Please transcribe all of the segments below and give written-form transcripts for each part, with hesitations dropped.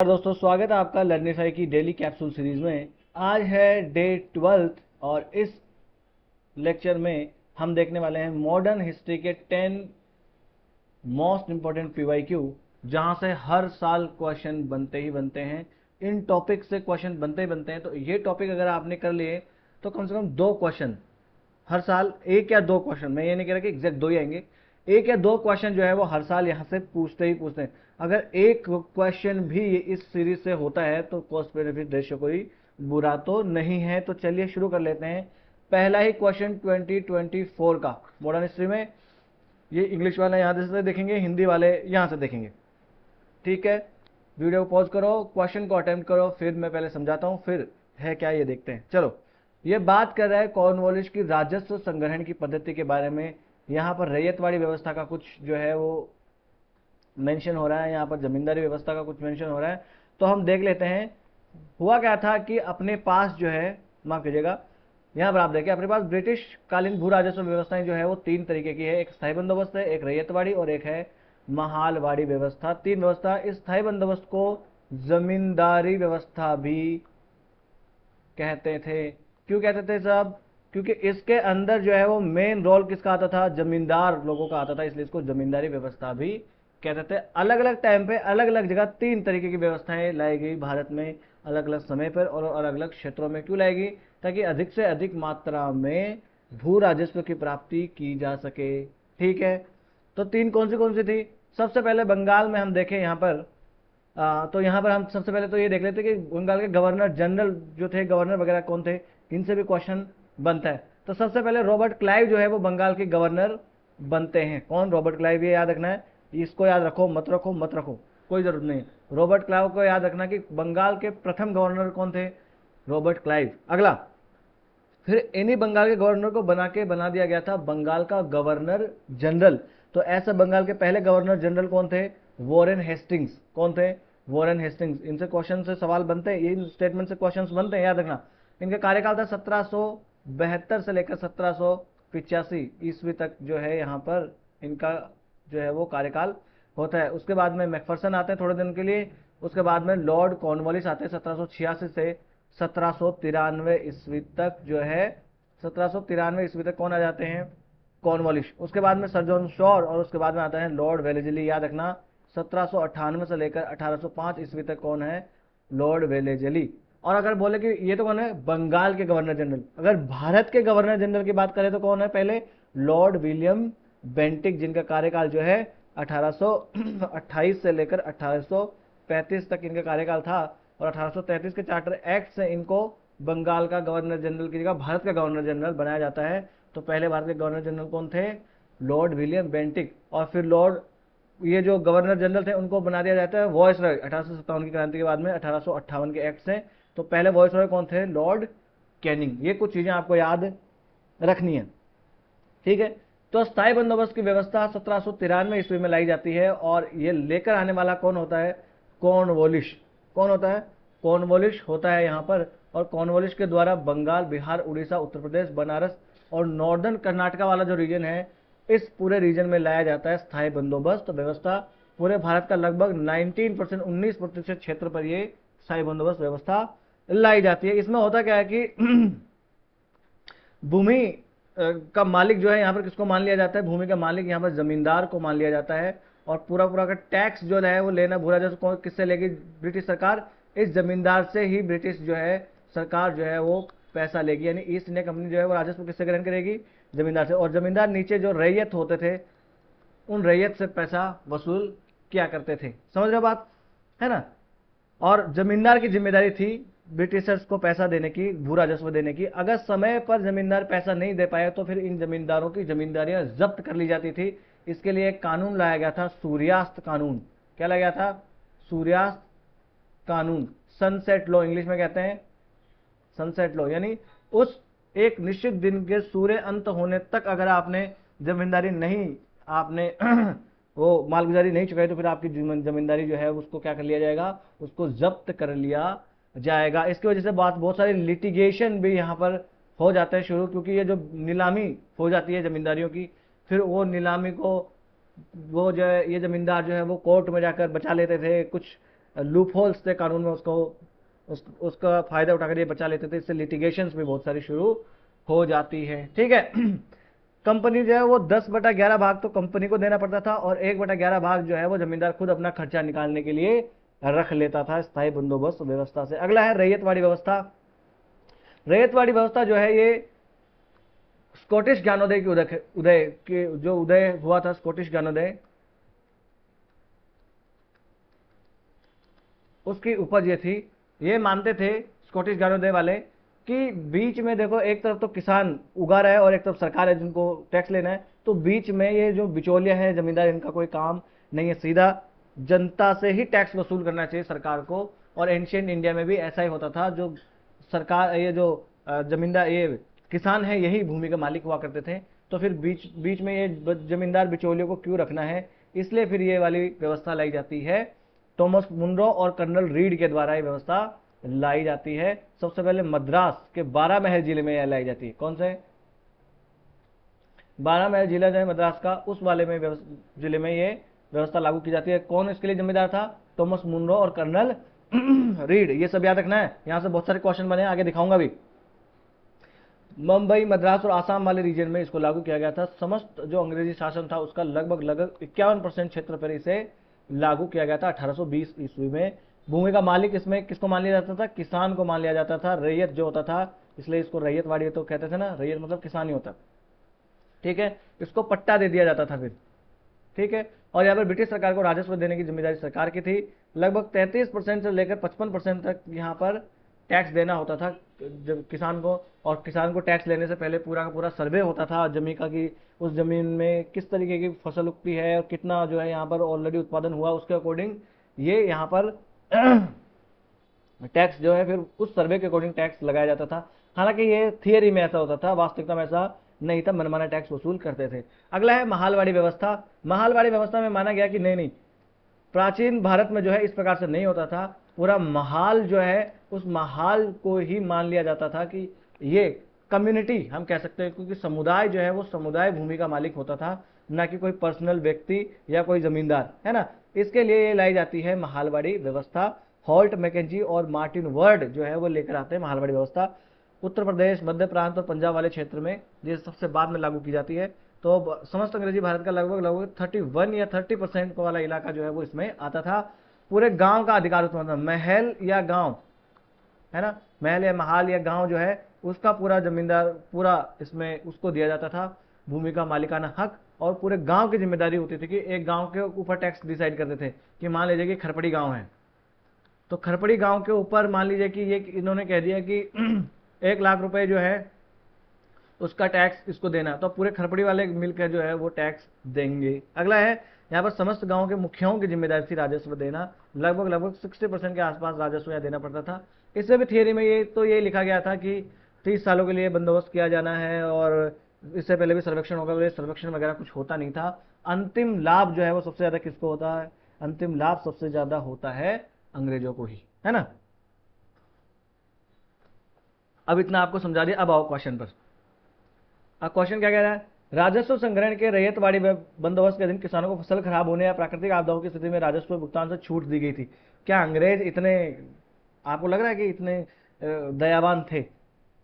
दोस्तों, स्वागत है आपका लर्निफाई की डेली कैप्सूल सीरीज में। आज है डे 12 और इस लेक्चर में हम देखने वाले हैं मॉडर्न हिस्ट्री के 10 मोस्ट इंपॉर्टेंट पीवाईक्यू, जहां से हर साल क्वेश्चन बनते ही बनते हैं। इन टॉपिक से क्वेश्चन बनते ही बनते हैं, तो ये टॉपिक अगर आपने कर लिए तो कम से कम 2 क्वेश्चन हर साल, 1 या 2 क्वेश्चन, मैं ये नहीं कह रहा कि एग्जैक्ट 2 ही आएंगे, 1 या 2 क्वेश्चन जो है वो हर साल यहाँ से पूछते ही पूछते हैं। अगर एक क्वेश्चन भी इस सीरीज से होता है तो कॉस्ट बेनिफिट रेशियो कोई बुरा तो नहीं है। तो चलिए शुरू कर लेते हैं। पहला ही क्वेश्चन 2024 का मॉडर्न हिस्ट्री में, ये इंग्लिश वाले यहाँ से देखेंगे, हिंदी वाले यहाँ से देखेंगे। ठीक है, वीडियो को पॉज करो, क्वेश्चन को अटेम्प्ट करो, फिर मैं पहले समझाता हूँ, फिर है क्या ये देखते हैं। चलो, ये बात कर रहा है कॉर्नवालिस की राजस्व संग्रहण की पद्धति के बारे में। यहाँ पर रैयतवाड़ी व्यवस्था का कुछ जो है वो मेंशन हो रहा है, यहाँ पर जमींदारी व्यवस्था का कुछ मेंशन हो रहा है। तो हम देख लेते हैं हुआ क्या था कि अपने पास जो है, माफ कीजिएगा, यहाँ पर आप देखें अपने पास ब्रिटिश कालीन भू राजस्व व्यवस्थाएं जो है वो 3 तरीके की है। एक स्थायी बंदोबस्त है, एक रैयतवाड़ी और एक है महालवाड़ी व्यवस्था। 3 व्यवस्था। इस स्थायी बंदोबस्त को जमींदारी व्यवस्था भी कहते थे। क्यों कहते थे साहब? क्योंकि इसके अंदर जो है वो मेन रोल किसका आता था? जमींदार लोगों का आता था, इसलिए इसको जमींदारी व्यवस्था भी कहते थे। अलग अलग टाइम पे अलग अलग जगह 3 तरीके की व्यवस्थाएं लाई गई भारत में, अलग अलग समय पर और अलग अलग क्षेत्रों में। क्यों लाई गई? ताकि अधिक से अधिक मात्रा में भू राजस्व की प्राप्ति की जा सके। ठीक है, तो 3 कौन सी थी? सबसे पहले बंगाल में हम देखें यहाँ पर, तो यहाँ पर हम सबसे पहले तो ये देख लेते हैं कि बंगाल के गवर्नर जनरल जो थे, गवर्नर वगैरह कौन थे, इनसे भी क्वेश्चन बनता है। तो सबसे पहले रॉबर्ट क्लाइव जो है वो बंगाल के गवर्नर बनते हैं। कौन? Robert Clive. ये याद रखना है, इसको याद रखो, मत रखो मत रखो, कोई जरूरत नहीं। रॉबर्ट क्लाइव को याद रखना कि बंगाल के प्रथम गवर्नर कौन थे? Robert Clive. अगला, फिर इन्हीं बंगाल के गवर्नर को बना दिया गया था बंगाल का गवर्नर जनरल। तो ऐसा बंगाल के पहले गवर्नर जनरल कौन थे? Warren Hastings. कौन थे? Warren Hastings. इनसे क्वेश्चन से सवाल बनते हैं, इन स्टेटमेंट से क्वेश्चन बनते हैं, याद रखना। इनका कार्यकाल था 1772 से लेकर 1785 ईस्वी तक जो है यहाँ पर इनका जो है वो कार्यकाल होता है। उसके बाद में मैकफरसन आते हैं थोड़े दिन के लिए। उसके बाद में लॉर्ड कॉर्नवालिस आते हैं 1786 से 1793 ईस्वी तक जो है, 1793 ईस्वी तक कौन आ जाते हैं? कॉर्नवालिस। उसके बाद में सर जॉन शॉर और उसके बाद में आता है लॉर्ड वेलेजली। याद रखना, 1798 से लेकर 1805 ईस्वी तक कौन है? Lord Wellesley. और अगर बोले कि ये तो कौन है? बंगाल के गवर्नर जनरल। अगर भारत के गवर्नर जनरल की बात करें तो कौन है? पहले लॉर्ड विलियम बेंटिक, जिनका कार्यकाल जो है 1828 से लेकर 1835 तक इनका कार्यकाल था। और 1833 के चार्टर एक्ट से इनको बंगाल का गवर्नर जनरल की जगह भारत का गवर्नर जनरल बनाया जाता है। तो पहले भारत के गवर्नर जनरल कौन थे? Lord William Bentinck. और फिर लॉर्ड, ये जो गवर्नर जनरल थे उनको बना दिया जाता है वॉइसरॉय 1857 की क्रांति के बाद में 1858 के एक्ट से। तो पहले वॉइसरॉय कौन थे? Lord Canning. ये कुछ चीजें आपको याद रखनी है। ठीक है, तो स्थायी बंदोबस्त की व्यवस्था 1793 ईस्वी में लाई जाती है और ये लेकर आने वाला कौन होता है? कॉर्नवालिस। कौन होता है? कॉर्नवालिस होता है यहाँ पर। और कॉर्नवालिस के द्वारा बंगाल, बिहार, उड़ीसा, उत्तर प्रदेश, बनारस और नॉर्दर्न कर्नाटका वाला जो रीजन है, इस पूरे रीजन में लाया जाता है स्थायी बंदोबस्त व्यवस्था। पूरे भारत का लगभग 19% क्षेत्र पर ये स्थायी बंदोबस्त व्यवस्था लाई जाती है। इसमें होता क्या है कि भूमि का मालिक जो है यहाँ पर किसको मान लिया जाता है? भूमि का मालिक यहाँ पर जमींदार को मान लिया जाता है। और पूरा पूरा का टैक्स जो है वो लेना भूरा जैसे किससे लेगी? ब्रिटिश सरकार। इस जमींदार से ही ब्रिटिश जो है सरकार जो है वो पैसा लेगी, यानी ईस्ट इंडिया कंपनी जो है वो राजस्व किससे ग्रहण करेगी? जमींदार से। और जमींदार नीचे जो रैयत होते थे, उन रैयत से पैसा वसूल किया करते थे। समझ रहे हो बात, है ना? और जमींदार की जिम्मेदारी थी ब्रिटिशर्स को पैसा देने की, भू राजस्व देने की। अगर समय पर जमींदार पैसा नहीं दे पाए तो फिर इन जमींदारों की जमींदारियां जब्त कर ली जाती थी। इसके लिए एक कानून लाया गया था, सूर्यास्त कानून। क्या लाया गया था? सूर्यास्त कानून, सनसेट लॉ इंग्लिश में कहते हैं, सनसेट लॉ। यानी उस एक निश्चित दिन के सूर्य अंत होने तक अगर आपने जमींदारी नहीं, आपने वो मालगुजारी नहीं चुकाई तो फिर आपकी जमींदारी जो है उसको क्या कर लिया जाएगा? उसको जब्त कर लिया जाएगा। इसकी वजह से बहुत सारी लिटिगेशन भी यहाँ पर हो जाते हैं शुरू, क्योंकि ये जो नीलामी हो जाती है जमींदारियों की, फिर वो नीलामी को वो जो है ये जमींदार जो है वो कोर्ट में जाकर बचा लेते थे। कुछ लूप होल्स थे कानून में, उसका फायदा उठाकर ये बचा लेते थे, इससे लिटिगेशंस भी बहुत सारी शुरू हो जाती है। ठीक है। कंपनी जो है वो 10/11 भाग तो कंपनी को देना पड़ता था और 1/11 भाग जो है वो जमींदार खुद अपना खर्चा निकालने के लिए रख लेता था स्थायी बंदोबस्त व्यवस्था से। अगला है रैयतवाड़ी व्यवस्था। रैयतवाड़ी व्यवस्था जो है ये स्कॉटिश ज्ञानोदय की उदय के जो उदय हुआ था, स्कॉटिश ज्ञानोदय, उसकी उपज ये थी। ये मानते थे स्कॉटिश ज्ञानोदय वाले कि बीच में देखो, एक तरफ तो किसान उगा रहा है और एक तरफ सरकार है जिनको टैक्स लेना है, तो बीच में ये जो बिचौलिया है जमींदार, इनका कोई काम नहीं है, सीधा जनता से ही टैक्स वसूल करना चाहिए सरकार को। और एंशियंट इंडिया में भी ऐसा ही होता था, जो सरकार, ये जो जमींदार, ये किसान है, यही भूमि के मालिक हुआ करते थे। तो फिर बीच बीच में ये जमींदार बिचौलियों को क्यों रखना है, इसलिए फिर ये वाली व्यवस्था लाई जाती है। थॉमस मुनरो और कर्नल रीड के द्वारा ये व्यवस्था लाई जाती है। सबसे पहले मद्रास के 12 महल जिले में यह लाई जाती है। कौन से 12 महल जिला जो है मद्रास का, उस वाले में जिले में ये व्यवस्था लागू की जाती है। कौन इसके लिए जिम्मेदार था? थॉमस मुनरो और कर्नल रीड। ये सब याद रखना है, यहां से बहुत सारे क्वेश्चन बने, आगे दिखाऊंगा भी। मुंबई, मद्रास और आसाम वाले रीजन में इसको लागू किया गया था। समस्त जो अंग्रेजी शासन था उसका लगभग 51% क्षेत्र पर इसे लागू किया गया था 1820 ईस्वी में। भूमि का मालिक इसमें किसको मान लिया जाता था? किसान को मान लिया जाता था, रैयत जो होता था, इसलिए इसको रैयतवाड़ी तो कहते थे ना, रैयत मतलब किसान ही होता। ठीक है। इसको पट्टा दे दिया जाता था फिर। ठीक है। और यहाँ पर ब्रिटिश सरकार को राजस्व देने की जिम्मेदारी सरकार की थी। लगभग 33% से लेकर 55% तक यहाँ पर टैक्स देना होता था जब किसान को। और किसान को टैक्स लेने से पहले पूरा का पूरा सर्वे होता था जमीन का, कि उस जमीन में किस तरीके की फसल उगती है और कितना जो है यहाँ पर ऑलरेडी उत्पादन हुआ, उसके अकॉर्डिंग ये यहाँ पर टैक्स जो है फिर उस सर्वे के अकॉर्डिंग टैक्स लगाया जाता था। हालांकि ये थियरी में ऐसा होता था, वास्तविकता में ऐसा नहीं था, मनमाना टैक्स वसूल करते थे। अगला है महालवाड़ी व्यवस्था। महालवाड़ी व्यवस्था में माना गया कि नहीं, प्राचीन भारत में जो है इस प्रकार से नहीं होता था। पूरा महाल जो है, उस महाल को ही मान लिया जाता था कि ये कम्युनिटी हम कह सकते हैं, क्योंकि समुदाय जो है वो समुदाय भूमि का मालिक होता था, ना कि कोई पर्सनल व्यक्ति या कोई जमींदार, है ना। इसके लिए ये लाई जाती है महालवाड़ी व्यवस्था। हॉल्ट, मैकेंजी और मार्टिन वर्ड जो है वो लेकर आते हैं महालवाड़ी व्यवस्था। उत्तर प्रदेश, मध्य प्रांत और पंजाब वाले क्षेत्र में ये सबसे बाद में लागू की जाती है। तो समस्त अंग्रेजी भारत का लगभग 31 या 30% वाला इलाका जो है वो इसमें आता था। पूरे गांव का अधिकार होता था, महल या गांव, है ना, महल या महाल या गांव जो है उसका पूरा जमींदार पूरा इसमें उसको दिया जाता था भूमि का मालिकाना हक। और पूरे गांव की जिम्मेदारी होती थी कि एक गांव के ऊपर टैक्स डिसाइड करते थे कि मान लीजिए कि खरपड़ी गांव है, तो खरपड़ी गांव के ऊपर मान लीजिए कि ये इन्होंने कह दिया कि 1 लाख रुपए जो है उसका टैक्स इसको देना, तो पूरे खरपड़ी वाले मिलकर जो है वो टैक्स देंगे। अगला है, यहाँ पर समस्त गांव के मुखियाओं की जिम्मेदारी थी राजस्व देना। लगभग 60% के आसपास राजस्व यहाँ देना पड़ता था। इससे भी थियरी में ये लिखा गया था कि 30 सालों के लिए बंदोबस्त किया जाना है, और इससे पहले भी सर्वेक्षण होगा, सर्वेक्षण वगैरह कुछ होता नहीं था। अंतिम लाभ जो है वो सबसे ज्यादा किसको होता है? अंतिम लाभ सबसे ज्यादा होता है अंग्रेजों को ही, है ना। अब इतना आपको समझा दिया, अब आओ क्वेश्चन पर। अब क्वेश्चन क्या कह रहा है? राजस्व संग्रहण के रैयतवाड़ी बंदोबस्त के अधीन किसानों को फसल खराब होने या प्राकृतिक आपदाओं की स्थिति में राजस्व भुगतान से छूट दी गई थी। क्या अंग्रेज इतने, आपको लग रहा है कि इतने दयावान थे?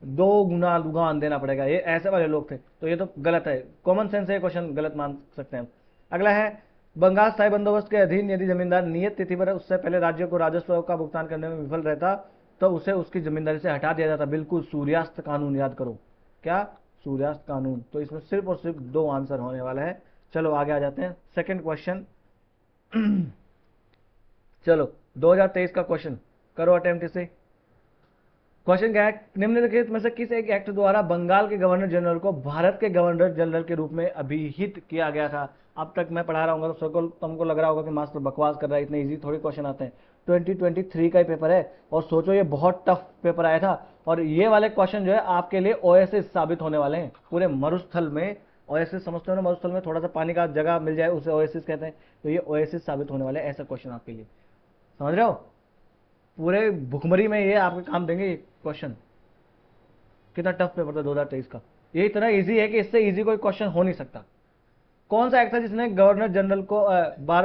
2 गुना लुगान देना पड़ेगा, ये ऐसे वाले लोग थे? तो ये तो गलत है, कॉमन सेंस है, क्वेश्चन गलत मान सकते हैं। अगला है, बंगाल स्थायी बंदोबस्त के अधीन यदि जमींदार नियत तिथि पर उससे पहले राज्य को राजस्व का भुगतान करने में विफल रहता तो उसे उसकी जमींदारी से हटा दिया जाता। बिल्कुल, सूर्यास्त कानून याद करो। क्या? सूर्यास्त कानून। तो इसमें सिर्फ और सिर्फ 2 आंसर होने वाला है। चलो आगे आ जाते हैं, सेकंड क्वेश्चन। चलो 2023 का क्वेश्चन करो अटेम्प्ट इसे। क्वेश्चन क्या है? निम्नलिखित में से किस एक एक्ट द्वारा बंगाल के गवर्नर जनरल को भारत के गवर्नर जनरल के रूप में अभिहित किया गया था? अब तक मैं पढ़ा रहा हूँ तो तुमको लग रहा होगा कि मास्टर बकवास कर रहा है, इतने इजी थोड़ी क्वेश्चन आते हैं। 2023 का ही पेपर है, और सोचो ये बहुत टफ पेपर आया था। और ये वाले क्वेश्चन जो है आपके लिए ओएसिस साबित होने वाले हैं। पूरे मरुस्थल में, ओएसिस समझते हो ना, मरुस्थल में थोड़ा सा पानी का जगह मिल जाए उसे ओएसिस कहते हैं, तो ये ओएसिस साबित होने वाले ऐसा क्वेश्चन आपके लिए, समझ रहे हो। पूरे भुखमरी में ये आपके काम देंगे ये क्वेश्चन। कितना टफ पेपर था 2023 का, ये इतना इजी है कि इससे इजी कोई क्वेश्चन हो नहीं सकता। कौन सा एक्ट था जिसने गवर्नर जनरल को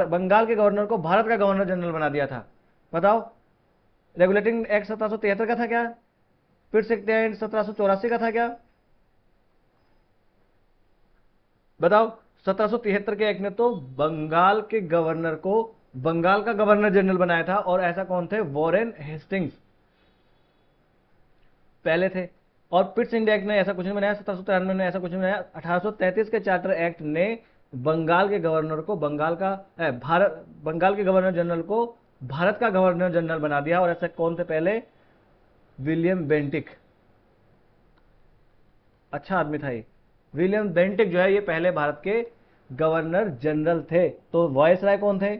बंगाल के गवर्नर को भारत का गवर्नर जनरल बना दिया था? बताओ। रेगुलेटिंग एक्ट 1773 का था क्या? पिट्स एक्ट 1784 का था क्या? बताओ। 1773 के एक्ट ने तो बंगाल के गवर्नर को बंगाल का गवर्नर जनरल बनाया था, और ऐसा कौन थे? वॉरेन हेस्टिंग्स पहले थे। और पिट्स इंडिया एक्ट ने ऐसा कुछ नहीं बनाया, 1793 ने ऐसा कुछ नहीं बनाया। 1833 के चार्टर एक्ट ने बंगाल के गवर्नर को बंगाल के गवर्नर जनरल को भारत का गवर्नर जनरल बना दिया। और ऐसा कौन थे पहले? William Bentinck. अच्छा आदमी था ये। विलियम बेंटिक जो है ये पहले भारत के गवर्नर जनरल थे। तो वॉइस राय कौन थे?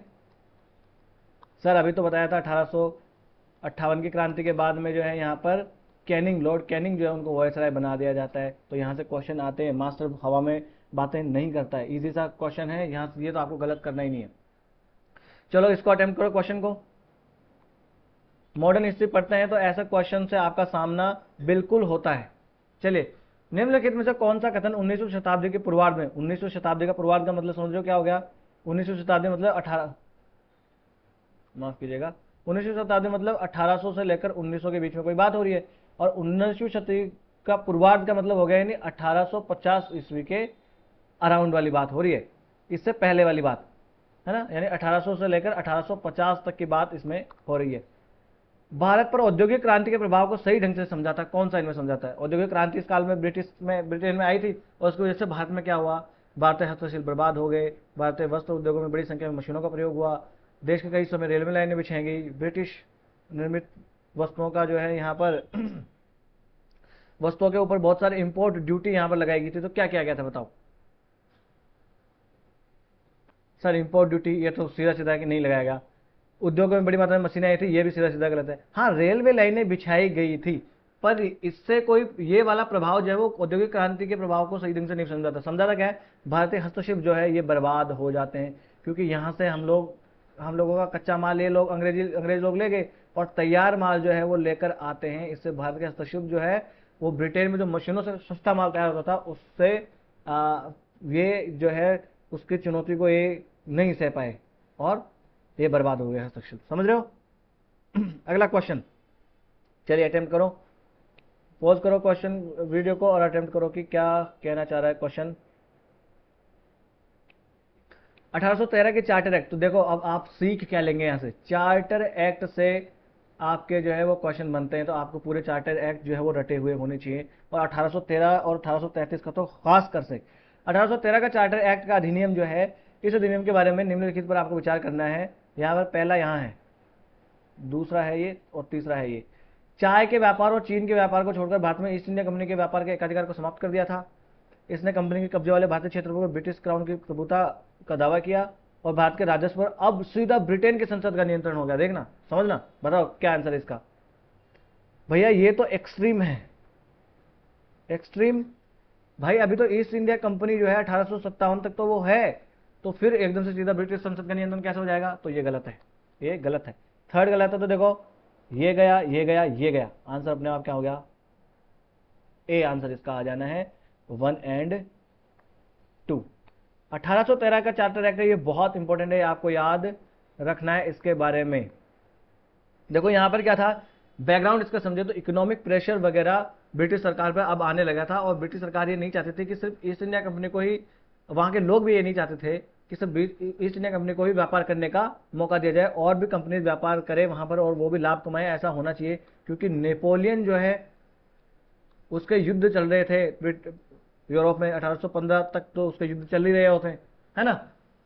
सर अभी तो बताया था 1858 की क्रांति के बाद में जो है यहाँ पर कैनिंग, लॉर्ड कैनिंग जो है उनको वॉइस राय बना दिया जाता है। तो यहाँ से क्वेश्चन आते हैं, मास्टर हवा में बातें नहीं करता है, इजी सा क्वेश्चन है यहाँ से, ये तो आपको गलत करना ही नहीं है। चलो इसको अटेम्प्ट करो क्वेश्चन को। मॉडर्न हिस्ट्री पढ़ते हैं तो ऐसा क्वेश्चन से आपका सामना बिल्कुल होता है। चलिए, निम्नलिखित में से कौन सा कथन 19वीं शताब्दी के पूर्वार्ध में, 19वीं शताब्दी का पूर्वार्ध का मतलब समझ लो क्या हो गया? 19वीं शताब्दी मतलब 19वीं शताब्दी मतलब 1800 से लेकर 1900 के बीच में कोई बात हो रही है। और 19वीं शताब्दी का पूर्वार्ध का मतलब हो गया यानी 1850 ईस्वी के अराउंड वाली बात हो रही है, इससे पहले वाली बात है ना, यानी 1800 से लेकर 1850 तक की बात इसमें हो रही है। भारत पर औद्योगिक क्रांति के प्रभाव को सही ढंग से समझाता, कौन सा इनमें समझाता है? औद्योगिक क्रांति इस काल में ब्रिटेन में आई थी, और उसकी वजह से भारत में क्या हुआ? भारतीय हस्तशिल्प बर्बाद हो गए, भारतीय वस्त्र उद्योगों में बड़ी संख्या में मशीनों का प्रयोग हुआ, देश के कई हिस्सों में रेलवे लाइनें बिछाई गई, ब्रिटिश निर्मित वस्तुओं का जो है यहाँ पर वस्तुओं के ऊपर बहुत सारे इंपोर्ट ड्यूटी यहाँ पर लगाई गई थी। तो क्या किया गया था बताओ? सर इंपोर्ट ड्यूटी ये तो सीधा सीधा कि नहीं लगाया गया। उद्योगों में बड़ी मात्रा में मशीनें आई थी, ये भी सीधा सीधा गलत है। हाँ, रेलवे लाइनें बिछाई गई थी, पर इससे कोई ये वाला प्रभाव जो है वो औद्योगिक क्रांति के प्रभाव को सही ढंग से नहीं समझाता। समझाता क्या है? भारतीय हस्तशिल्प जो है ये बर्बाद हो जाते हैं, क्योंकि यहाँ से हम लोगों का कच्चा माल ये लोग अंग्रेज लोग ले गए, और तैयार माल जो है वो लेकर आते हैं। इससे भारत के हस्तशिल्प जो है वो ब्रिटेन में जो मशीनों से सस्ता माल तैयार होता था उससे ये जो है उसकी चुनौती को ये नहीं सह पाए, और ये बर्बाद हो गया हस्तशिल्प। समझ रहे हो? अगला क्वेश्चन, चलिए अटेम्प्ट करो, पॉज करो क्वेश्चन वीडियो को और अटेम्प्ट करो कि क्या कहना चाह रहा है क्वेश्चन। 1813 के चार्टर एक्ट, तो देखो अब आप सीख क्या लेंगे यहाँ से? चार्टर एक्ट से आपके जो है वो क्वेश्चन बनते हैं, तो आपको पूरे चार्टर एक्ट जो है वो रटे हुए होने चाहिए। और 1813 और 1833 का तो खास कर से 1813 का चार्टर एक्ट का अधिनियम जो है, इस अधिनियम के बारे में निम्नलिखित पर आपको विचार करना है। यहाँ पर पहला यहाँ है, दूसरा है ये, और तीसरा है ये। चाय के व्यापार और चीन के व्यापार को छोड़कर भारत में ईस्ट इंडिया कंपनी के व्यापार के एकाधिकार को समाप्त कर दिया था। इसने कंपनी के कब्जे वाले भारतीय क्षेत्रों पर ब्रिटिश क्राउन की प्रभुता का दावा किया, और भारत के राजस्व पर अब सीधा ब्रिटेन की संसद का नियंत्रण हो गया। देखना, समझना, बताओ क्या आंसर है इसका? भैया ये तो एक्सट्रीम है, एक्सट्रीम। भाई अभी तो ईस्ट इंडिया कंपनी जो है 1857 तक तो वो है, तो फिर एकदम से सीधा ब्रिटिश संसद का नियंत्रण कैसे हो जाएगा? तो ये गलत है, ये गलत है। थर्ड गलत है, तो देखो ये गया, ये गया, ये गया, आंसर अपने आप क्या हो गया? ए आंसर इसका आ जाना है 1 और 2। 1813 का चार्टर एक्ट है, ये बहुत इंपॉर्टेंट है, आपको याद रखना है इसके बारे में। देखो यहां पर क्या था, बैकग्राउंड इसका समझे तो इकोनॉमिक प्रेशर वगैरह ब्रिटिश सरकार पर अब आने लगा था, और ब्रिटिश सरकार ये नहीं चाहती थी कि सिर्फ ईस्ट इंडिया कंपनी को ही, वहां के लोग भी ये नहीं चाहते थे कि सिर्फ ईस्ट इंडिया कंपनी को ही व्यापार करने का मौका दिया जाए, और भी कंपनी व्यापार करे वहां पर और वो भी लाभ कमाए, ऐसा होना चाहिए। क्योंकि नेपोलियन जो है उसके युद्ध चल रहे थे यूरोप में, 1815 तक तो उसके युद्ध चल ही रहे होते हैं, है ना।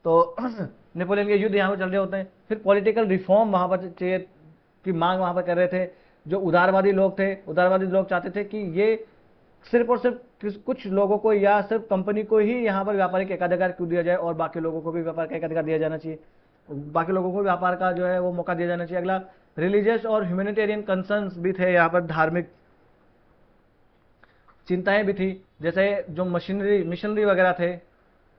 तो नेपोलियन के युद्ध यहाँ पर चल रहे होते हैं। फिर पॉलिटिकल रिफॉर्म वहां पर चाहिए की मांग वहां पर कर रहे थे। जो उदारवादी लोग थे, उदारवादी लोग चाहते थे कि ये सिर्फ और सिर्फ कुछ लोगों को या सिर्फ कंपनी को ही यहाँ पर व्यापारिक एकाधिकार क्यों दिया जाए, और बाकी लोगों को भी व्यापार का एकाधिकार दिया जाना चाहिए, बाकी लोगों को व्यापार का जो है वो मौका दिया जाना चाहिए। अगला, रिलीजियस और ह्यूमैनिटेरियन कंसर्न्स भी थे यहाँ पर, धार्मिक चिंताएं भी थी। जैसे जो मिशनरी वगैरह थे,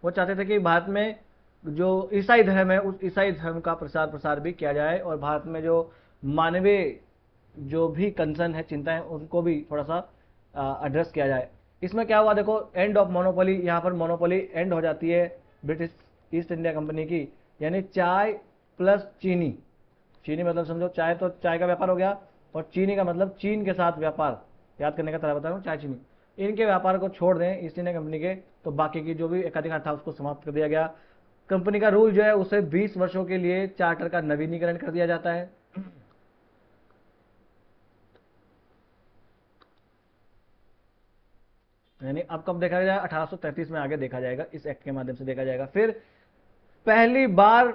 वो चाहते थे कि भारत में जो ईसाई धर्म है उस ईसाई धर्म का प्रसार भी किया जाए, और भारत में जो मानवीय जो भी कंसर्न है, चिंताएं, उनको भी थोड़ा सा एड्रेस किया जाए। इसमें क्या हुआ देखो, एंड ऑफ मोनोपोली, यहाँ पर मोनोपोली एंड हो जाती है ब्रिटिश ईस्ट इंडिया कंपनी की, यानी चाय प्लस चीनी, चीनी मतलब समझो चाय, तो चाय का व्यापार हो गया, और चीनी का मतलब चीन के साथ व्यापार, याद करने का तरह बता रहा हूँ, चाय चीनी, इनके व्यापार को छोड़ दें ईस्ट इंडिया कंपनी के, तो बाकी की जो भी एकाधिकार था उसको समाप्त कर दिया गया। कंपनी का रूल जो है उसे 20 वर्षों के लिए चार्टर का नवीनीकरण कर दिया जाता है। यानी अब कब देखा जाएगा, 1833 में आगे देखा जाएगा, इस एक्ट के माध्यम से देखा जाएगा। फिर पहली बार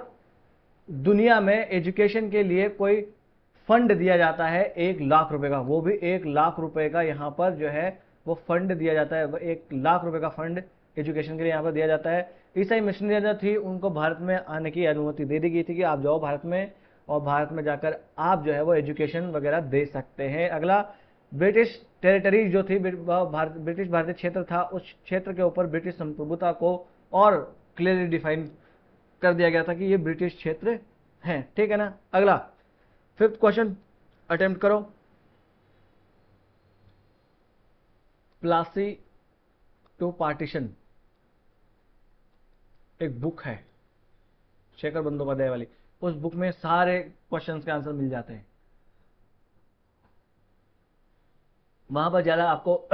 दुनिया में एजुकेशन के लिए कोई फंड दिया जाता है 1 लाख रुपए का, वो भी 1 लाख रुपए का यहां पर जो है वो फंड दिया जाता है, 1 लाख रुपए का फंड एजुकेशन के लिए यहां पर दिया जाता है। ईसाई मिशनरी जो थी उनको भारत में आने की अनुमति दे दी गई थी कि आप जाओ भारत में, और भारत में जाकर आप जो है वो एजुकेशन वगैरह दे सकते हैं। अगला, ब्रिटिश टेरिटरी जो थी, ब्रिटिश भारतीय क्षेत्र था, उस क्षेत्र के ऊपर ब्रिटिश संप्रभुता को और क्लियरली डिफाइन कर दिया गया था कि ये ब्रिटिश क्षेत्र है, ठीक है ना। अगला, फिफ्थ क्वेश्चन अटेम्प्ट करो। प्लासी टू पार्टीशन एक बुक है शेखर बंदोपाध्याय वाली, उस बुक में सारे क्वेश्चंस के आंसर मिल जाते हैं, वहां पर ज्यादा आपको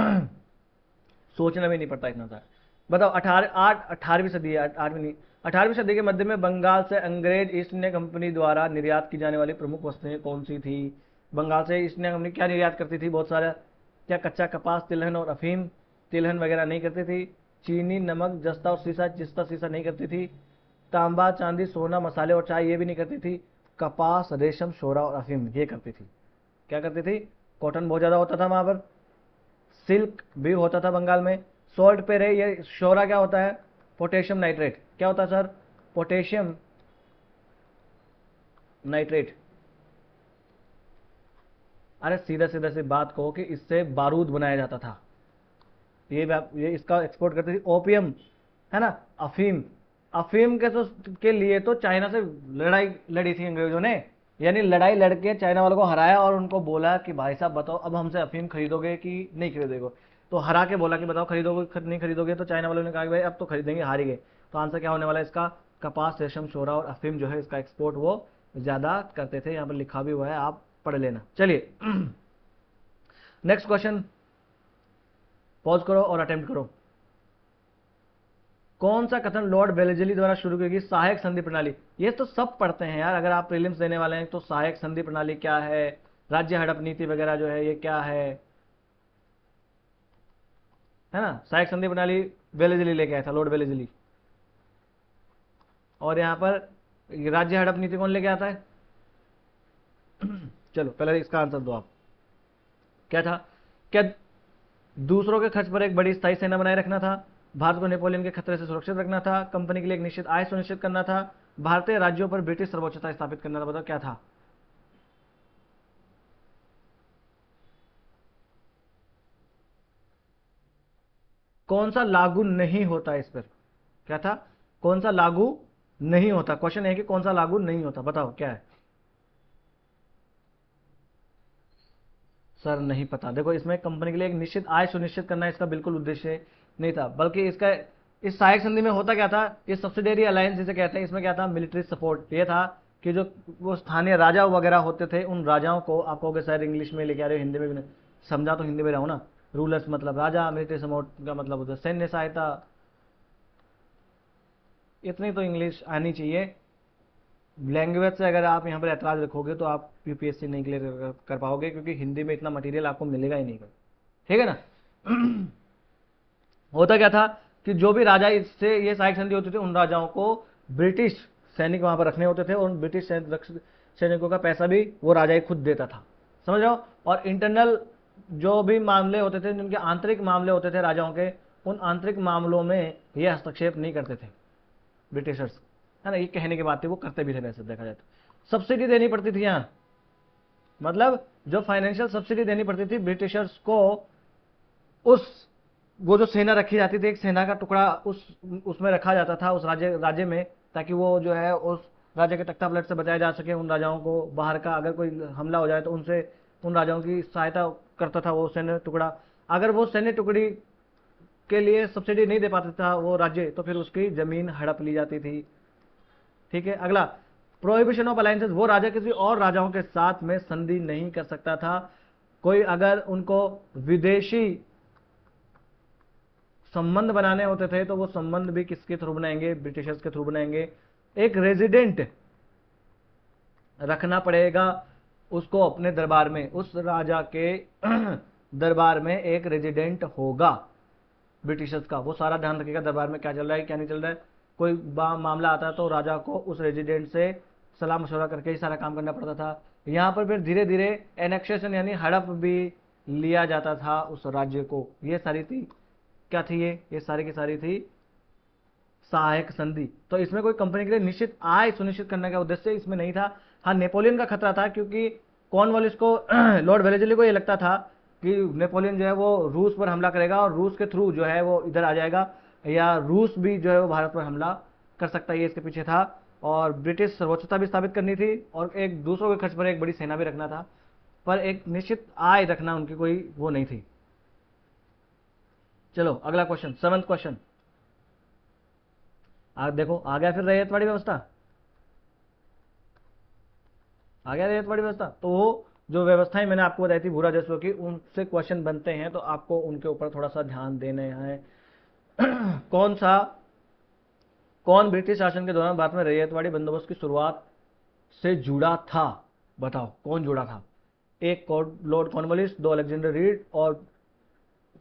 सोचना भी नहीं पड़ता इतना सा। बताओ, 18वीं सदी है, 8वीं नहीं, 18वीं सदी के मध्य में बंगाल से अंग्रेज ईस्ट इंडिया कंपनी द्वारा निर्यात की जाने वाली प्रमुख वस्तुएं कौन सी थी? बंगाल से ईस्ट इंडिया कंपनी क्या निर्यात करती थी? बहुत सारा, क्या कच्चा कपास, तिलहन और अफीम? तिलहन वगैरह नहीं करती थी। चीनी, नमक, जस्ता और सीसा, जिस्ता सीसा नहीं करती थी। तांबा, चांदी, सोना, मसाले और चाय, ये भी नहीं करती थी। कपास, रेशम, शोरा और अफीम ये करती थी। क्या करती थी? कॉटन बहुत ज्यादा होता था वहां पर, सिल्क भी होता था बंगाल में। सॉल्ट पे रहे, ये शोरा क्या होता है? Potassium nitrate. क्या होता है सर? Potassium nitrate. अरे सीधा सीधा सी बात कहो कि इससे बारूद बनाया जाता था, ये इसका एक्सपोर्ट करती थी। ओपियम है ना, अफीम, अफीम के लिए तो चाइना से लड़ाई लड़ी थी अंग्रेजों ने, यानी लड़ाई लड़के चाइना वालों को हराया और उनको बोला कि भाई साहब बताओ अब हमसे अफीम खरीदोगे कि नहीं खरीदोगे? तो हरा के बोला कि बताओ खरीदोगे नहीं खरीदोगे? तो चाइना वालों ने कहा कि भाई अब तो खरीदेंगे, हार ही गए। तो आंसर क्या होने वाला है इसका? कपास, रेशम, शोरा और अफीम जो है इसका एक्सपोर्ट वो ज्यादा करते थे, यहाँ पर लिखा भी हुआ है, आप पढ़ लेना। चलिए नेक्स्ट क्वेश्चन, पॉज करो और अटेम्प्ट करो। कौन सा कथन लॉर्ड वेलेस्ली द्वारा शुरू की गई सहायक संधि प्रणाली? ये तो सब पढ़ते हैं यार, अगर आप प्रीलिम्स देने वाले हैं तो सहायक संधि प्रणाली क्या है, राज्य हड़प नीति वगैरह जो है ये क्या है ना। सहायक संधि प्रणाली वेलेस्ली लेके आया था, लॉर्ड वेलेस्ली। और यहां पर राज्य हड़प नीति कौन लेके आता है? चलो पहले इसका आंसर दो आप। क्या था? क्या दूसरों के खर्च पर एक बड़ी स्थायी सेना बनाए रखना था, भारत को नेपोलियन के खतरे से सुरक्षित रखना था, कंपनी के लिए एक निश्चित आय सुनिश्चित करना था, भारतीय राज्यों पर ब्रिटिश सर्वोच्चता स्थापित करना था? बताओ क्या था? कौन सा लागू नहीं होता इस पर? क्या था? कौन सा लागू नहीं होता? क्वेश्चन है कि कौन सा लागू नहीं होता, बताओ क्या है? सर नहीं पता। देखो इसमें कंपनी के लिए एक निश्चित आय सुनिश्चित करना इसका बिल्कुल उद्देश्य नहीं था, बल्कि इसका, इस सहायक संधि में होता क्या था, ये सब्सिडियरी अलायंस जिसे कहते हैं, इसमें क्या था? Military support. ये था कि जो वो स्थानीय राजा वगैरह होते थे, उन राजाओं को, आप कहोगे सर इंग्लिश में लेके आ रहे हो, हिंदी में भी नहीं समझा, तो हिंदी में रहो ना। रूलर्स मतलब राजा, मिलिट्री सपोर्ट का मतलब होता है सैन्य सहायता। इतनी तो इंग्लिश आनी चाहिए। लैंग्वेज से अगर आप यहाँ पर ऐतराज रखोगे तो आप यूपीएससी नहीं क्लियर कर पाओगे, क्योंकि हिंदी में इतना मटेरियल आपको मिलेगा ही नहीं, ठीक है ना। होता क्या था कि जो भी राजा इससे ये सहायक संधि होती थी, उन राजाओं को ब्रिटिश सैनिक वहां पर रखने होते थे, और ब्रिटिश सैनिकों का पैसा भी वो राजा ही खुद देता था, समझ रहे हो। और इंटरनल जो भी मामले होते थे, जिनके आंतरिक मामले होते थे राजाओं के, उन आंतरिक मामलों में ये हस्तक्षेप नहीं करते थे ब्रिटिशर्स, है ना। ये कहने की बात थी, वो करते भी थे वैसे देखा जाए तो। सब्सिडी देनी पड़ती थी यहाँ, मतलब जो फाइनेंशियल सब्सिडी देनी पड़ती थी ब्रिटिशर्स को, उस वो जो सेना रखी जाती थी, एक सेना का टुकड़ा उसमें रखा जाता था उस राज्य में, ताकि वो जो है उस राज्य के तख्ता पलट से बचाया जा सके। उन राजाओं को बाहर का अगर कोई हमला हो जाए तो उनसे, उन राजाओं की सहायता करता था वो सैन्य टुकड़ा। अगर वो सैन्य टुकड़ी के लिए सब्सिडी नहीं दे पाता था वो राज्य, तो फिर उसकी जमीन हड़प ली जाती थी, ठीक है। अगला, प्रोहिबिशन ऑफ अलायंसेस, वो राजा किसी और राजाओं के साथ में संधि नहीं कर सकता था। कोई अगर उनको विदेशी संबंध बनाने होते थे तो वो संबंध भी किसके थ्रू बनाएंगे, ब्रिटिशर्स के थ्रू बनाएंगे। एक रेजिडेंट रखना पड़ेगा उसको अपने दरबार में, उस राजा के दरबार में एक रेजिडेंट होगा ब्रिटिशर्स का, वो सारा ध्यान रखेगा दरबार में क्या चल रहा है क्या नहीं चल रहा है। कोई मामला आता है तो राजा को उस रेजिडेंट से सलाह मशवरा करके ही सारा काम करना पड़ता था। यहाँ पर फिर धीरे धीरे एनेक्सेशन यानी हड़प भी लिया जाता था उस राज्य को। ये सारी थी क्या थी, ये सारी की सारी थी सहायक संधि। तो इसमें कोई कंपनी के लिए निश्चित आय सुनिश्चित करने का उद्देश्य इसमें नहीं था। हाँ, नेपोलियन का खतरा था, क्योंकि कॉर्नवालिस को लॉर्ड वेलेस्ली को ये लगता था कि नेपोलियन जो है वो रूस पर हमला करेगा और रूस के थ्रू जो है वो इधर आ जाएगा, या रूस भी जो है वो भारत पर हमला कर सकता है, ये इसके पीछे था। और ब्रिटिश सर्वोच्चता भी स्थापित करनी थी और एक दूसरों के खर्च पर एक बड़ी सेना भी रखना था, पर एक निश्चित आय रखना उनकी कोई वो नहीं थी। चलो अगला क्वेश्चन, 7th क्वेश्चन। देखो आ गया फिर रैयतवाड़ी व्यवस्था, आ गया रैयतवाड़ी व्यवस्था। तो वो जो व्यवस्थाएं मैंने आपको बताई थी भू राजस्व की, उनसे क्वेश्चन बनते हैं तो आपको उनके ऊपर थोड़ा सा ध्यान देने हैं। कौन ब्रिटिश शासन के दौरान भारत में रैयतवाड़ी बंदोबस्त की शुरुआत से जुड़ा था, बताओ कौन जुड़ा था। एक लॉर्ड कॉर्नवालिस, 2 अलेक्जेंडर रीड और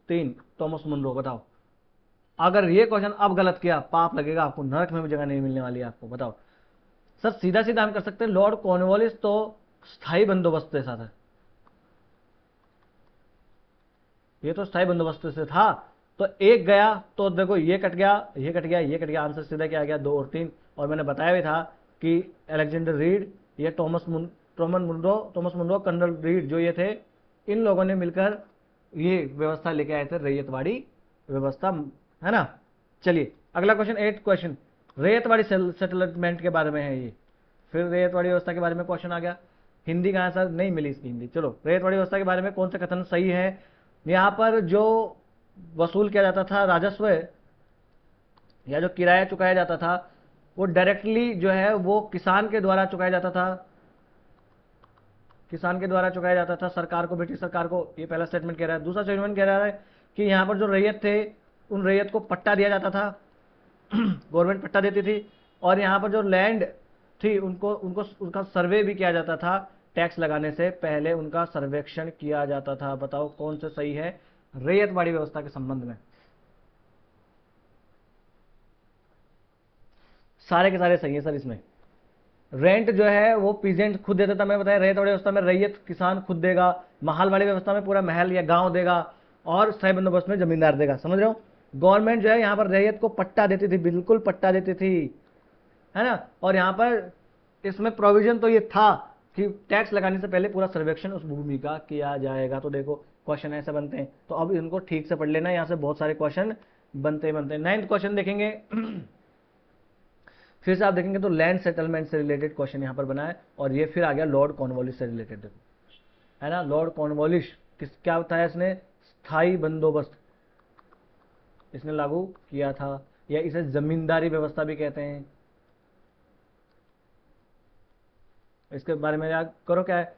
3 थॉमस मुनरो। बताओ, अगर ये क्वेश्चन अब गलत किया पाप लगेगा आपको, नरक में भी जगह नहीं मिलने वाली है आपको। बताओ सर, सीधा सीधा हम कर सकते हैं, लॉर्ड कॉर्नवालिस तो स्थायी बंदोबस्त के साथ है, ये तो स्थायी बंदोबस्त से था। तो एक गया तो देखो ये कट गया, ये कट गया, ये कट गया, आंसर सीधा क्या आ गया, 2 और 3। और मैंने बताया भी था कि अलेक्जेंडर रीड, ये थॉमस मुनरो, कर्नल रीड जो ये थे, इन लोगों ने मिलकर ये व्यवस्था लेके आए थे, रैयतवाड़ी व्यवस्था, है ना। चलिए अगला question, 8th question, ryotwari settlement के बारे में है ये। फिर रैयतवाड़ी व्यवस्था के बारे में क्वेश्चन आ गया, हिंदी का आंसर नहीं मिली इसकी हिंदी। चलो, रैयतवाड़ी व्यवस्था के बारे में कौन सा कथन सही है। यहाँ पर जो वसूल किया जाता था राजस्व या जो किराया चुकाया जाता था, वो डायरेक्टली जो है वो किसान के द्वारा चुकाया जाता था, किसान के द्वारा चुकाया जाता था सरकार को, ब्रिटिश सरकार को। ये पहला स्टेटमेंट कह रहा है। दूसरा स्टेटमेंट कह रहा है कि यहाँ पर जो रैयत थे उन रैयत को पट्टा दिया जाता था, गवर्नमेंट पट्टा देती थी। और यहाँ पर जो लैंड थी उनको उनको उनका सर्वे भी किया जाता था, टैक्स लगाने से पहले उनका सर्वेक्षण किया जाता था। बताओ कौन सा सही है रैयतवाड़ी व्यवस्था के संबंध में। सारे के सारे सही है सर। इसमें रेंट जो है वो पीजेंट खुद देता था, मैं बताया रैयतवाड़ी व्यवस्था में रैयत किसान खुद देगा, महलवाड़ी व्यवस्था में पूरा महल या गांव देगा, और स्थायी बंदोबस्त में जमींदार देगा। समझ रहे हो, गवर्नमेंट जो है यहाँ पर रैयत को पट्टा देती थी, बिल्कुल पट्टा देती थी, है ना। और यहाँ पर इसमें प्रोविजन तो ये था कि टैक्स लगाने से पहले पूरा सर्वेक्षण उस भूमि का किया जाएगा। तो देखो क्वेश्चन ऐसे बनते हैं, तो अब इनको ठीक से पढ़ लेना, यहाँ से बहुत सारे क्वेश्चन बनते बनते। 9th क्वेश्चन देखेंगे, फिर से आप देखेंगे तो लैंड सेटलमेंट से रिलेटेड क्वेश्चन यहाँ पर बना है, और ये फिर आ गया लॉर्ड कॉर्नवालिस से रिलेटेड, देखो है ना। लॉर्ड कॉर्नवालिस क्या बताया इसने, स्थायी बंदोबस्त इसने लागू किया था, या इसे जमींदारी व्यवस्था भी कहते हैं। इसके बारे में याद करो क्या है।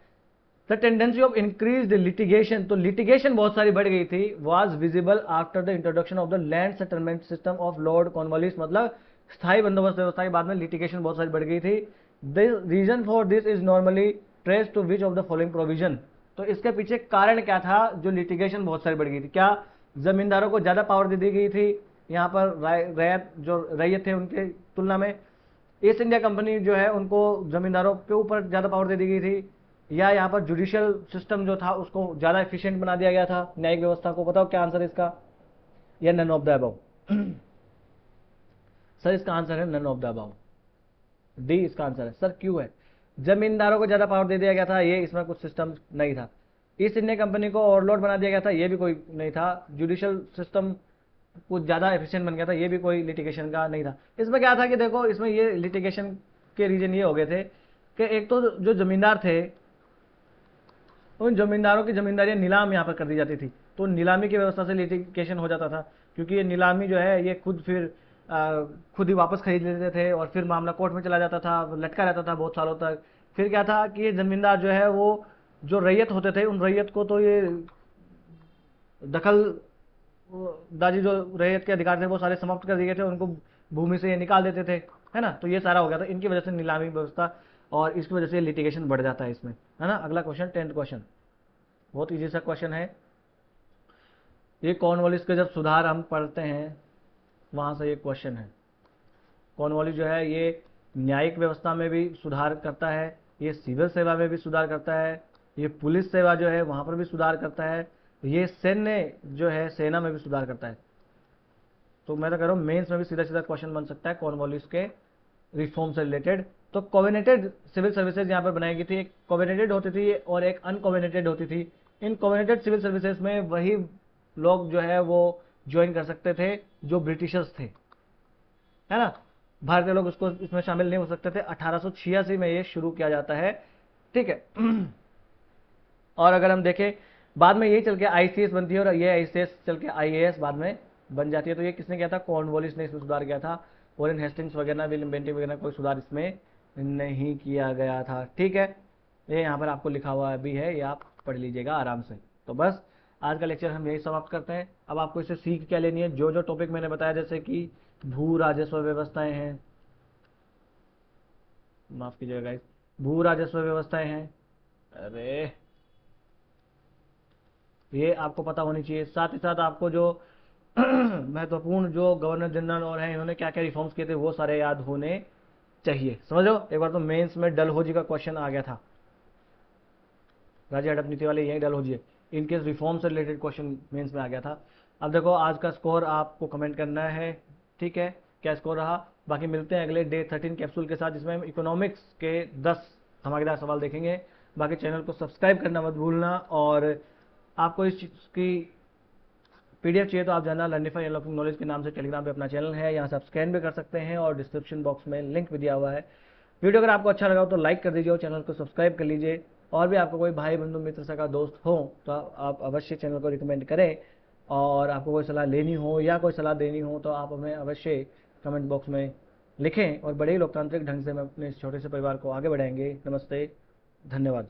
The tendency of increase litigation, तो लिटिगेशन बहुत सारी बढ़ गई थी, was visible after the introduction of the land settlement system of Lord Cornwallis. मतलब स्थायी बंदोबस्त व्यवस्था के बाद में लिटिगेशन बहुत सारी बढ़ गई थी। The reason for this is normally trace to which of the following provision. तो इसके पीछे कारण क्या था जो लिटिगेशन बहुत सारी बढ़ गई थी। क्या जमींदारों को ज्यादा पावर दे दी गई थी यहाँ पर रैयत जो रैयत थे उनके तुलना में। ईस्ट इंडिया कंपनी जो है उनको जमींदारों के ऊपर ज्यादा पावर दे दी गई थी, या यहाँ पर जुडिशियल सिस्टम जो था उसको ज्यादा एफिशिएंट बना दिया गया था, न्यायिक व्यवस्था को। बताओ क्या आंसर है इसका, या none of the above. Sir इसका आंसर है none of the above, D इसका आंसर है। सर क्यों है, जमींदारों को ज्यादा पावर दे दिया गया था, ये इसमें कुछ सिस्टम नहीं था। ईस्ट इंडिया कंपनी को ओवरलोड बना दिया गया था, ये भी कोई नहीं था। जुडिशियल सिस्टम कुछ ज्यादा एफिशिएंट बन गया था, ये भी कोई लिटिगेशन का नहीं था। इसमें क्या था कि देखो इसमें ये लिटिगेशन के रीजन ये हो गए थे कि एक तो जो जमींदार थे उन जमींदारों की जमींदारियां नीलाम यहाँ पर कर दी जाती थी, तो नीलामी की व्यवस्था से लिटिगेशन हो जाता था, क्योंकि ये नीलामी जो है ये खुद फिर खुद ही वापस खरीद लेते थे और फिर मामला कोर्ट में चला जाता था, लटका रहता था बहुत सालों तक। फिर क्या था कि ये जमींदार जो है वो जो रैयत होते थे उन रैयत को तो ये दखल दाजी जो रैयत के अधिकार थे वो सारे समाप्त कर दिए थे, उनको भूमि से ये निकाल देते थे, है ना। तो ये सारा हो गया था इनकी वजह से नीलामी व्यवस्था, और इसकी वजह से लिटिगेशन बढ़ जाता है इसमें, है ना। अगला क्वेश्चन 10th क्वेश्चन, बहुत इजी सा क्वेश्चन है ये। कॉर्नवालिस के जब सुधार हम पढ़ते हैं वहां से ये क्वेश्चन है। कॉर्नवालिस जो है ये न्यायिक व्यवस्था में भी सुधार करता है, ये सिविल सेवा में भी सुधार करता है, ये पुलिस सेवा जो है वहां पर भी सुधार करता है, ये सैन्य जो है सेना में भी सुधार करता है। तो मैं तो कह रहा हूँ मेंस में भी सीधा सीधा क्वेश्चन बन सकता है कॉर्नवालिस के रिफॉर्म से रिलेटेड। तो कोवेनेटेड सिविल सर्विसेज यहाँ पर बनाई गई थी, एक कोवेनेटेड होती थी और एक अनकोवेनेटेड होती थी। इन कोवेनेटेड सिविल सर्विसेज में वही लोग जो है वो ज्वाइन कर सकते थे जो ब्रिटिशर्स थे, है ना। भारतीय लोग उसको इसमें शामिल नहीं हो सकते थे। 1886 में ये शुरू किया जाता है, ठीक है। और अगर हम देखें बाद में यही चल के आईसीएस बनती है और ये आईसीएस चल के आईएएस बाद में बन जाती है। तो ये किसने किया था? कॉर्नवालिस ने इसमें सुधार किया था। वॉरेन हेस्टिंग्स वगैरह, विलियम बेंटिक वगैरह कोई सुधार इसमें नहीं किया गया था, ठीक है। ये यहाँ पर आपको लिखा हुआ भी है, ये आप पढ़ लीजिएगा आराम से। तो बस आज का लेक्चर हम यही समाप्त करते हैं। अब आपको इससे सीख क्या लेनी है, जो जो टॉपिक मैंने बताया, जैसे कि भू राजस्व व्यवस्थाएं हैं, माफ कीजिएगा गाइस, भू राजस्व व्यवस्थाएं हैं, अरे ये आपको पता होनी चाहिए। साथ ही साथ आपको जो महत्वपूर्ण जो गवर्नर जनरल और हैं इन्होंने क्या क्या रिफॉर्म्स किए थे वो सारे याद होने चाहिए, समझो। एक बार तो मेंस में डलहौजी का क्वेश्चन आ गया था, राज्य हड़प नीति वाले यही डलहौजी है, इनके रिफॉर्म से रिलेटेड क्वेश्चन मेंस में आ गया था। अब देखो आज का स्कोर आपको कमेंट करना है, ठीक है, क्या स्कोर रहा। बाकी मिलते हैं अगले डे 13 कैप्सूल के साथ, जिसमें हम इकोनॉमिक्स के 10 धमाकेदार सवाल देखेंगे। बाकी चैनल को सब्सक्राइब करना मत भूलना, और आपको इस चीज़ की पीडीएफ चाहिए तो आप जानना लर्निफाई अनलॉकिंग नॉलेज के नाम से टेलीग्राम पे अपना चैनल है, यहाँ से आप स्कैन भी कर सकते हैं और डिस्क्रिप्शन बॉक्स में लिंक भी दिया हुआ है। वीडियो अगर आपको अच्छा लगा हो तो लाइक कर दीजिए और चैनल को सब्सक्राइब कर लीजिए। और भी आपको कोई भाई बंधु मित्र सका दोस्त हो तो आप अवश्य चैनल को रिकमेंड करें, और आपको कोई सलाह लेनी हो या कोई सलाह देनी हो तो आप हमें अवश्य कमेंट बॉक्स में लिखें, और बड़े ही लोकतांत्रिक ढंग से हम अपने इस छोटे से परिवार को आगे बढ़ाएंगे। नमस्ते, धन्यवाद।